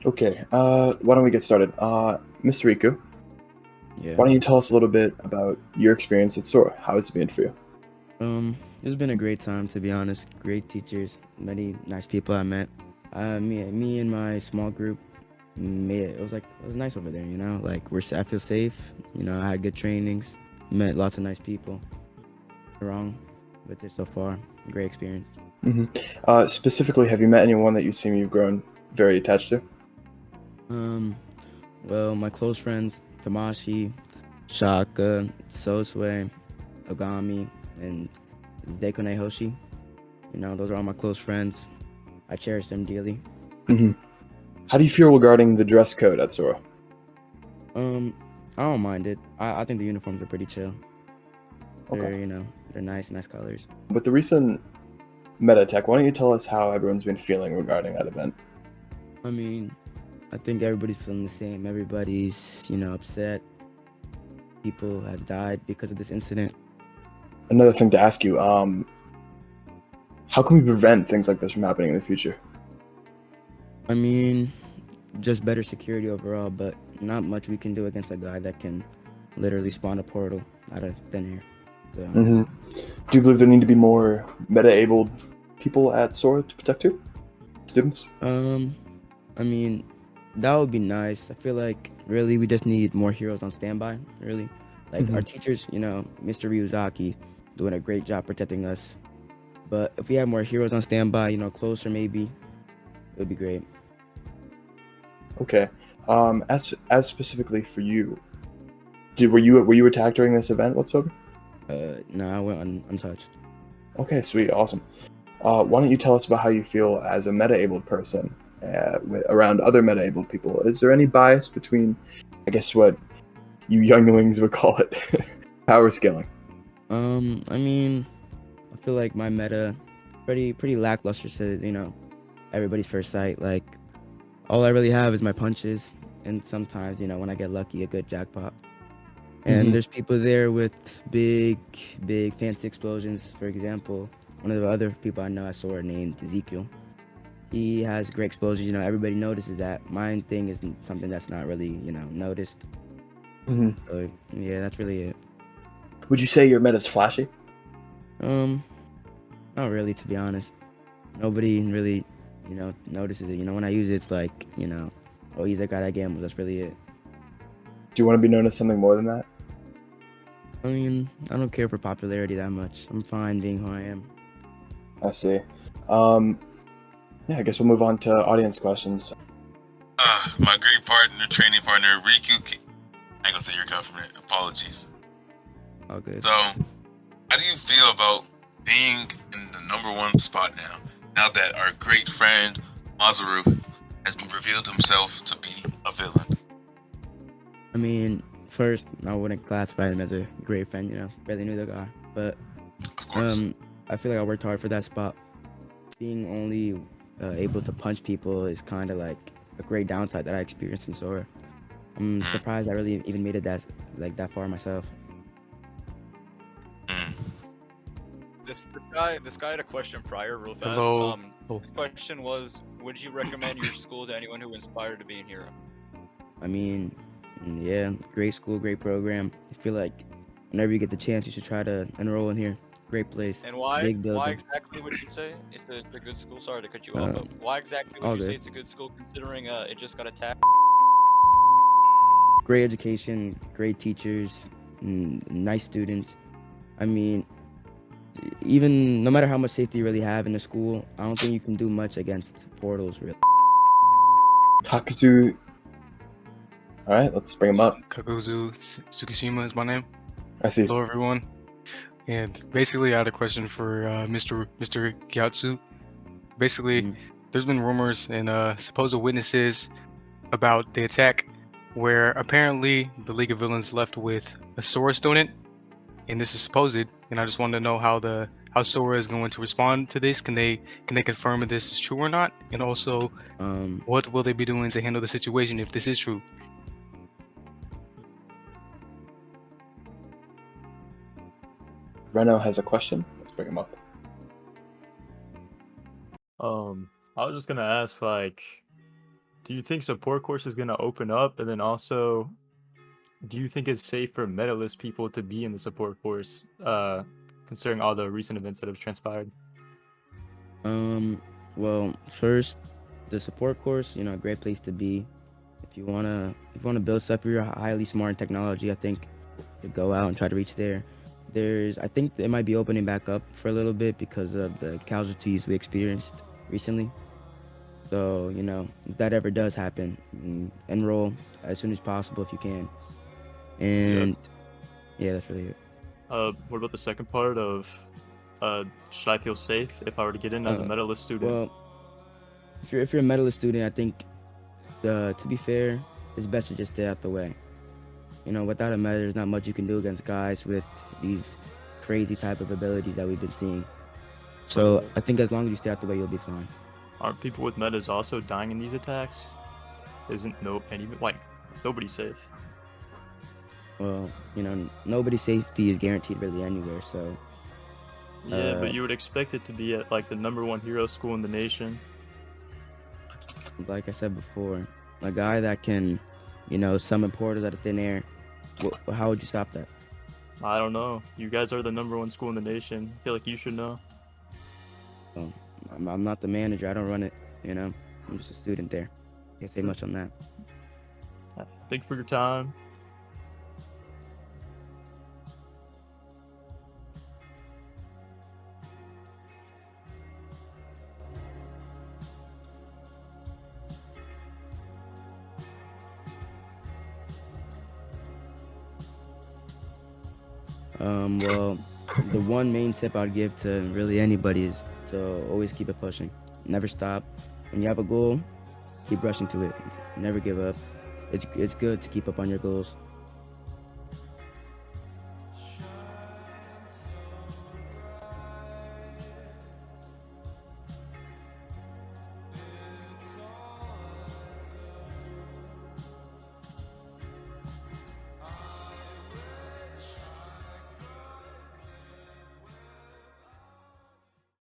Okay, why don't we get started? Mr. Rikku, Yeah. why don't you tell us a little bit about your experience at Sora? How has it been for you? It's been a great time, to be honest. Great teachers, many nice people I met. Me and my small group made it. It was nice over there. Like I feel safe. I had good trainings, met lots of nice people. Wrong with it so far. Great experience. Specifically, have you met anyone that you seem you've grown very attached to? Well, my close friends Tamashi, Shaka, Sosue, Ogami, and Dekone Hoshi. Those are all my close friends. I cherish them dearly. How do you feel regarding the dress code at Sora? I don't mind it. I think the uniforms are pretty chill. Okay. They're nice colors. With the recent Meta Tech, why don't you tell us how everyone's been feeling regarding that event? I mean, I think everybody's feeling the same. Everybody's, upset. People have died because of this incident. Another thing to ask you, how can we prevent things like this from happening in the future? I mean, just better security overall, but not much we can do against a guy that can literally spawn a portal out of thin air. So, Do you believe there need to be more meta-abled people at Sora to protect you? Students? I mean, that would be nice. I feel like really we just need more heroes on standby, really. Like our teachers, Mr. Ryuzaki doing a great job protecting us. But if we had more heroes on standby, closer maybe, it would be great. Okay. As specifically for you, were you attacked during this event whatsoever? No, I went untouched. Okay, sweet, awesome. Why don't you tell us about how you feel as a meta-abled person around other meta-abled people? Is there any bias between, I guess, what you younglings would call it, power scaling? I mean, I feel like my meta pretty lackluster to everybody's first sight. Like all I really have is my punches, and sometimes when I get lucky, a good jackpot. And there's people there with big fancy explosions. For example, one of the other people I know I saw named Ezekiel. He has great explosions. Everybody notices that. Mine thing is something that's not really noticed. So yeah, that's really it. Would you say your meta's flashy? Not really, to be honest. Nobody really notices it. When I use it, it's like oh, he's that guy that gambles. That's really it. Do you want to be known as something more than that? I mean, I don't care for popularity that much. I'm fine being who I am. I see. Yeah, I guess we'll move on to audience questions. My great partner, training partner, Rikku. I ain't gonna say your government. Apologies. All good. So, how do you feel about being in the #1 spot now? Now that our great friend Masaru has revealed himself to be a villain. I mean, first, I wouldn't classify him as a great friend. Barely knew the guy, but Of course. I feel like I worked hard for that spot. Being only able to punch people is kind of like a great downside that I experienced in Sora. I'm surprised I really even made it that far myself. This guy had a question prior, real fast. Hello. His question was, would you recommend your school to anyone who inspired to be a hero? I mean, yeah, great school, great program. I feel like whenever you get the chance, you should try to enroll in here. Great place. And why? Big building. Why exactly would you say it's a good school? Sorry to cut you off, but why exactly would you say it's a good school, considering it just got attacked? Great education, great teachers, nice students. I mean, even no matter how much safety you really have in the school, I don't think you can do much against portals, really. Kakuzu. All right, let's bring him up. Kakuzu Tsukishima is my name. I see. Hello, everyone. And basically, I had a question for Mr. Gyatsu. Basically, there's been rumors and supposed witnesses about the attack, where apparently the League of Villains left with a Sora student, and this is supposed. And I just wanted to know how Sora is going to respond to this. Can they confirm if this is true or not? And also, what will they be doing to handle the situation if this is true? Reno has a question. Let's bring him up. I was just gonna ask, like, do you think support course is gonna open up? And then also, do you think it's safe for medalist people to be in the support course, considering all the recent events that have transpired? Well, first, the support course, a great place to be. If you wanna build stuff, if you're highly smart in technology, I think to go out and try to reach there. I think it might be opening back up for a little bit because of the casualties we experienced recently. So, if that ever does happen, enroll as soon as possible if you can. And yeah, that's really it. What about the second part of, should I feel safe if I were to get in as a medalist student? Well, if you're a medalist student, I think to be fair, it's best to just stay out the way. Without a medal, there's not much you can do against guys with these crazy type of abilities that we've been seeing. So I think as long as you stay out the way, you'll be fine. Aren't people with metas also dying in these attacks? Nobody's safe. Well, nobody's safety is guaranteed really anywhere, so... Yeah, but you would expect it to be at, the #1 hero school in the nation. Like I said before, a guy that can, summon portals out of thin air, how would you stop that? I don't know. You guys are the #1 school in the nation. I feel like you should know. Well, I'm not the manager. I don't run it, I'm just a student there. Can't say much on that. Thank you for your time. Well, the one main tip I'd give to really anybody is to always keep it pushing. Never stop. When you have a goal, keep rushing to it. Never give up. It's good to keep up on your goals.